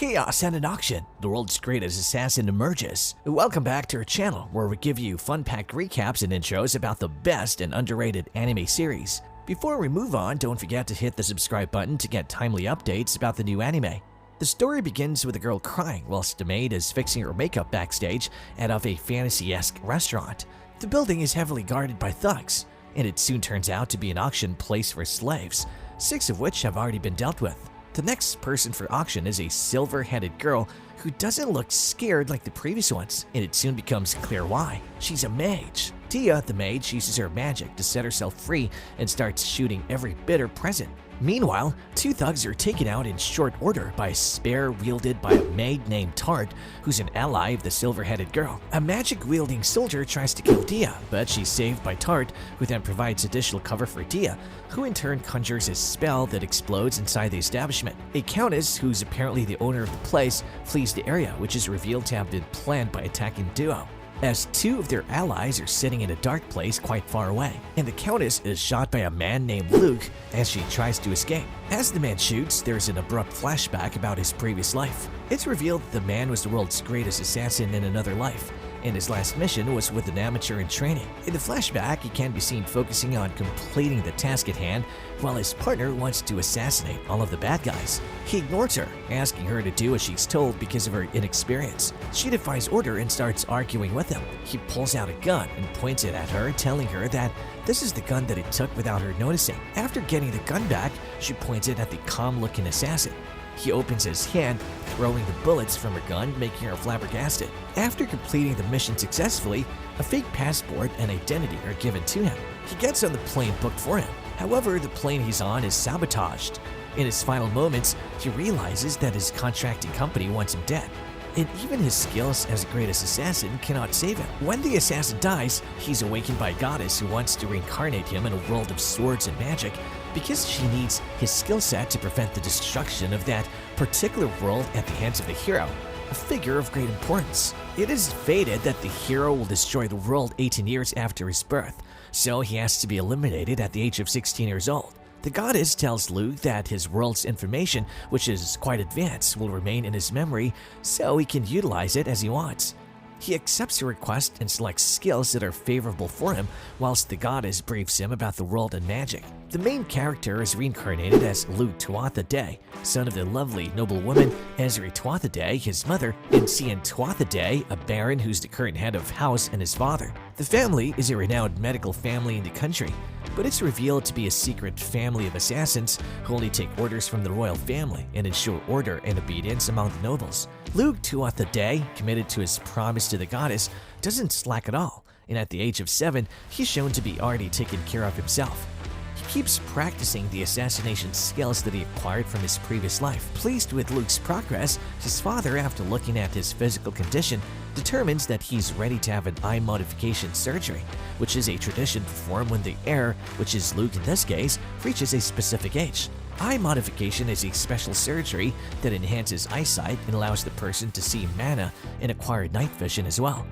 Chaos at an auction, the world's greatest assassin emerges. Welcome back to our channel, where we give you fun-packed recaps and intros about the best and underrated anime series. Before we move on, don't forget to hit the subscribe button to get timely updates about the new anime. The story begins with a girl crying whilst the maid is fixing her makeup backstage at a fantasy-esque restaurant. The building is heavily guarded by thugs, and it soon turns out to be an auction place for slaves, 6 of which have already been dealt with. The next person for auction is a silver-headed girl who doesn't look scared like the previous ones, and it soon becomes clear why. She's a mage. Tia, the mage, uses her magic to set herself free and starts shooting every bidder present. Meanwhile, 2 thugs are taken out in short order by a spear wielded by a maid named Tart, who's an ally of the silver-headed girl. A magic-wielding soldier tries to kill Dia, but she's saved by Tart, who then provides additional cover for Dia, who in turn conjures a spell that explodes inside the establishment. A countess, who's apparently the owner of the place, flees the area, which is revealed to have been planned by attacking Duo, as 2 of their allies are sitting in a dark place quite far away, and the Countess is shot by a man named Luke as she tries to escape. As the man shoots, there's an abrupt flashback about his previous life. It's revealed that the man was the world's greatest assassin in another life, and his last mission was with an amateur in training. In the flashback, he can be seen focusing on completing the task at hand, while his partner wants to assassinate all of the bad guys. He ignores her, asking her to do as she's told because of her inexperience. She defies order and starts arguing with him. He pulls out a gun and points it at her, telling her that this is the gun that it took without her noticing. After getting the gun back, she points it at the calm-looking assassin. He opens his hand, throwing the bullets from her gun, making her flabbergasted. After completing the mission successfully, a fake passport and identity are given to him. He gets on the plane booked for him. However, the plane he's on is sabotaged. In his final moments, he realizes that his contracting company wants him dead, and even his skills as a greatest assassin cannot save him. When the assassin dies, he's awakened by a goddess who wants to reincarnate him in a world of swords and magic because she needs his skill set to prevent the destruction of that particular world at the hands of the hero, a figure of great importance. It is fated that the hero will destroy the world 18 years after his birth, so he has to be eliminated at the age of 16 years old. The goddess tells Luke that his world's information, which is quite advanced, will remain in his memory so he can utilize it as he wants. He accepts her request and selects skills that are favorable for him, whilst the goddess briefs him about the world and magic. The main character is reincarnated as Luke Tuatha Dé, son of the lovely noblewoman Ezri Tuatha Dé, his mother, and Cian Tuatha Dé, a baron who's the current head of house and his father. The family is a renowned medical family in the country, but it's revealed to be a secret family of assassins who only take orders from the royal family and ensure order and obedience among the nobles. Luke Tuatha Dé, committed to his promise to the goddess, doesn't slack at all, and at the age of 7, he's shown to be already taken care of himself. He keeps practicing the assassination skills that he acquired from his previous life. Pleased with Luke's progress, his father, after looking at his physical condition, determines that he's ready to have an eye modification surgery, which is a tradition performed when the heir, which is Luke in this case, reaches a specific age. Eye modification is a special surgery that enhances eyesight and allows the person to see mana and acquire night vision as well.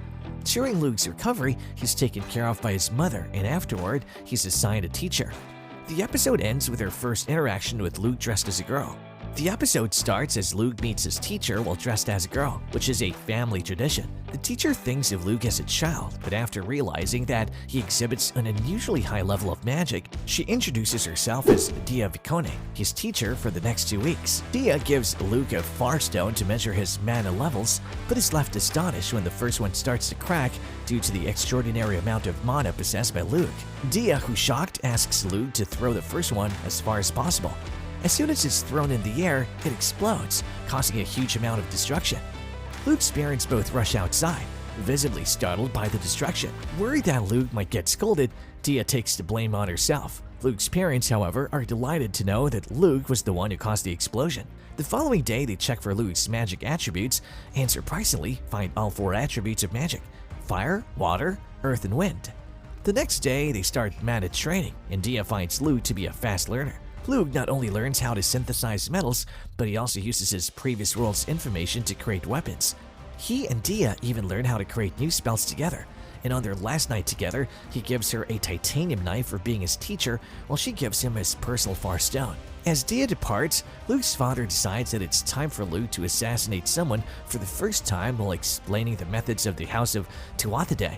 During Luke's recovery, he's taken care of by his mother, and afterward, he's assigned a teacher. The episode ends with her first interaction with Luke dressed as a girl. The episode starts as Luke meets his teacher while dressed as a girl, which is a family tradition. The teacher thinks of Luke as a child, but after realizing that he exhibits an unusually high level of magic, she introduces herself as Dia Vicone, his teacher for the next 2 weeks. Dia gives Luke a far stone to measure his mana levels, but is left astonished when the first one starts to crack due to the extraordinary amount of mana possessed by Luke. Dia, who's shocked, asks Luke to throw the first one as far as possible. As soon as it's thrown in the air, it explodes, causing a huge amount of destruction. Luke's parents both rush outside, visibly startled by the destruction. Worried that Luke might get scolded, Dia takes the blame on herself. Luke's parents, however, are delighted to know that Luke was the one who caused the explosion. The following day, they check for Luke's magic attributes and surprisingly find all 4 attributes of magic: fire, water, earth, and wind. The next day, they start mana training, and Dia finds Luke to be a fast learner. Luke not only learns how to synthesize metals, but he also uses his previous world's information to create weapons. He and Dia even learn how to create new spells together, and on their last night together, he gives her a titanium knife for being his teacher while she gives him his personal far stone. As Dia departs, Luke's father decides that it's time for Luke to assassinate someone for the first time while explaining the methods of the House of Tuatha.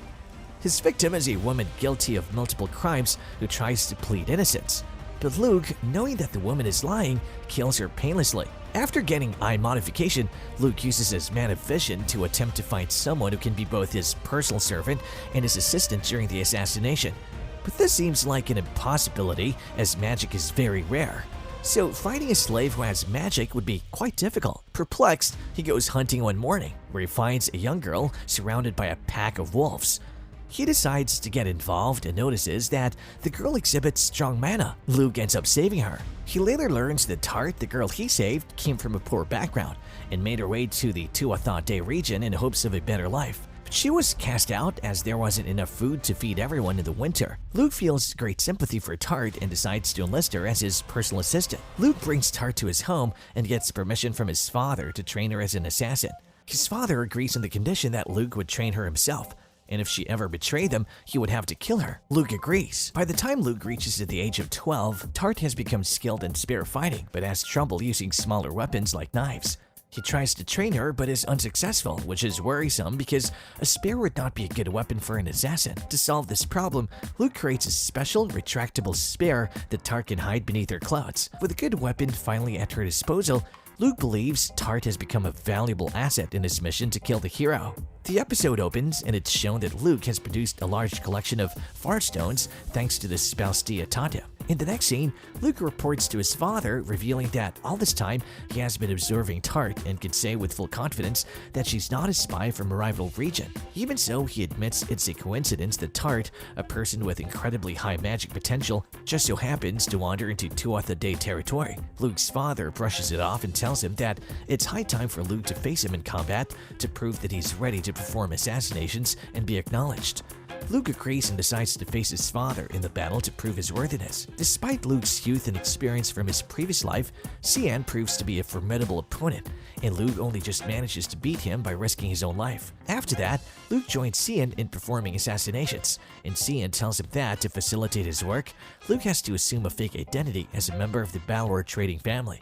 His victim is a woman guilty of multiple crimes who tries to plead innocence. But Luke, knowing that the woman is lying, kills her painlessly. After getting eye modification, Luke uses his man of vision to attempt to find someone who can be both his personal servant and his assistant during the assassination. But this seems like an impossibility, as magic is very rare. So finding a slave who has magic would be quite difficult. Perplexed, he goes hunting one morning, where he finds a young girl surrounded by a pack of wolves. He decides to get involved and notices that the girl exhibits strong mana. Luke ends up saving her. He later learns that Tart, the girl he saved, came from a poor background and made her way to the Tuatha region in hopes of a better life. But she was cast out as there wasn't enough food to feed everyone in the winter. Luke feels great sympathy for Tart and decides to enlist her as his personal assistant. Luke brings Tart to his home and gets permission from his father to train her as an assassin. His father agrees on the condition that Luke would train her himself, and if she ever betrayed them, he would have to kill her. Luke agrees. By the time Luke reaches the age of 12, Tart has become skilled in spear fighting, but has trouble using smaller weapons like knives. He tries to train her, but is unsuccessful, which is worrisome because a spear would not be a good weapon for an assassin. To solve this problem, Luke creates a special, retractable spear that Tart can hide beneath her clothes. With a good weapon finally at her disposal, Luke believes Tart has become a valuable asset in his mission to kill the hero. The episode opens and it's shown that Luke has produced a large collection of fart stones thanks to the spouse Tuatha. In the next scene, Luke reports to his father, revealing that all this time he has been observing Tart and can say with full confidence that she's not a spy from a rival region. Even so, he admits it's a coincidence that Tart, a person with incredibly high magic potential, just so happens to wander into Tuatha territory. Luke's father brushes it off and tells him that it's high time for Luke to face him in combat to prove that he's ready to perform assassinations and be acknowledged. Luke agrees and decides to face his father in the battle to prove his worthiness. Despite Luke's youth and experience from his previous life, Cian proves to be a formidable opponent, and Luke only just manages to beat him by risking his own life. After that, Luke joins Cian in performing assassinations, and Cian tells him that to facilitate his work, Luke has to assume a fake identity as a member of the Balor trading family.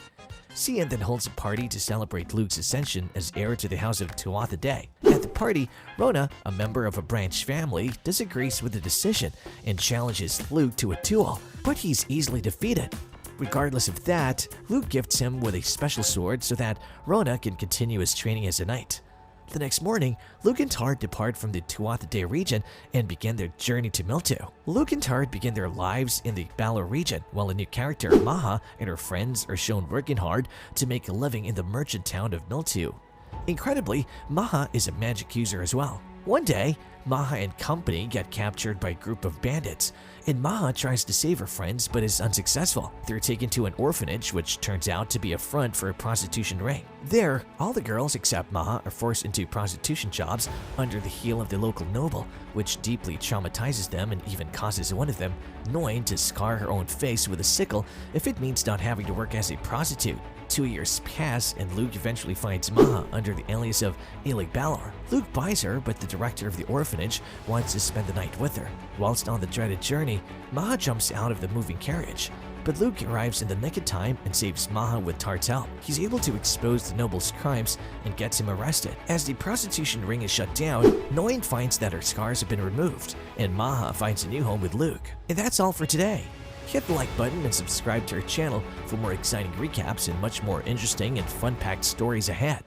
Cian then holds a party to celebrate Luke's ascension as heir to the House of Tuatha. At the party, Rona, a member of a branch family, disagrees with the decision and challenges Luke to a duel, but he's easily defeated. Regardless of that, Luke gifts him with a special sword so that Rona can continue his training as a knight. The next morning, Luke and Tart depart from the Tuatha region and begin their journey to Miltu. Luke and Tart begin their lives in the Balor region, while a new character, Maha, and her friends are shown working hard to make a living in the merchant town of Miltu. Incredibly, Maha is a magic user as well. One day, Maha and company get captured by a group of bandits, and Maha tries to save her friends but is unsuccessful. They're taken to an orphanage, which turns out to be a front for a prostitution ring. There, all the girls except Maha are forced into prostitution jobs under the heel of the local noble, which deeply traumatizes them and even causes one of them, Noin, to scar her own face with a sickle if it means not having to work as a prostitute. 2 years pass, and Luke eventually finds Maha under the alias of Ilig Balor. Luke buys her, but the director of the orphanage wants to spend the night with her. Whilst on the dreaded journey, Maha jumps out of the moving carriage, but Luke arrives in the nick of time and saves Maha with Tart's help. He's able to expose the noble's crimes and gets him arrested. As the prostitution ring is shut down, Noin finds that her scars have been removed, and Maha finds a new home with Luke. And that's all for today. Hit the like button and subscribe to our channel for more exciting recaps and much more interesting and fun-packed stories ahead.